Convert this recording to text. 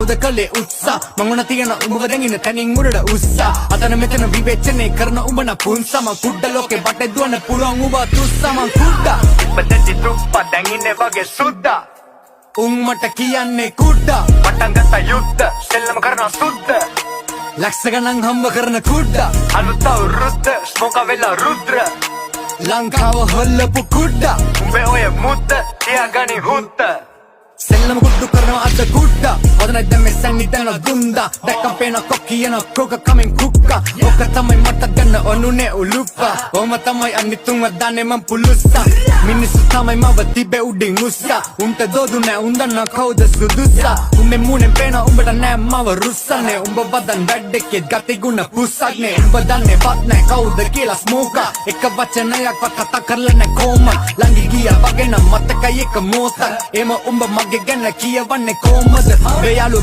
කවුද කලේ උත්සා මං උන තියන උඹව දැන් ඉන්න තනින් උඩට උස්සා අතන මෙතන විවේචනය කරන උඹ න පුන්සා මං කුඩ ලෝකේ බටේ දුවන පුළුවන් උඹ තුස්සා මං කුඩා ඉබ්බදෙති තුප්පා දැන් ඉන්නේ වගේ සුද්දා උන් මට කියන්නේ කුඩා පටන් ගත්ත යුද්ධ සෙල්ලම කරනවා සුද්ද ලක්ෂ ගණන් හම්බ කරන කුඩා අලුත් අවුරුද්ද ස්මෝක වෙලා රුද්‍ර ලංකාව හොල්ලපු කුඩා උඹේ ඔය මුද්ද තියාගනි හුද්ද සෙල්ලම කුඩු කරනවා අද කුඩා ඔතන දැන් මේ සංගි දැන දුන්දා දැක්කම් පේන කොකියන කොක කමින් කුක්කා ඔක තමයි මට ගන්න ඔනුනේ උලුප්පා ඔම තමයි අනිතුන්ව දාන්නේ මං පුලුස්සා මිනිස්සු තමයි මව තිබේ උඩින් උස්සා උන්ට දොදු නෑ උන් දන්න කවුද සුදුස්සා උඹේ මූණෙන් පේන උඹට නෑ මව රුස්සන්නේ උඹ වදන් වැඩකේ ගති ගුණ පුස්සක්නේ උඹ දන්නේ වත් නෑ කවුද කියලා ස්මෝකා එක වචනයක් වත් කතා කරලා නෑ කොහොම ළඟි ගියා වගේ නම් මතකයි එක මොහොතක් එම උඹ මගේ ගැන කියවන්නේ කොහොමද මේ යාළු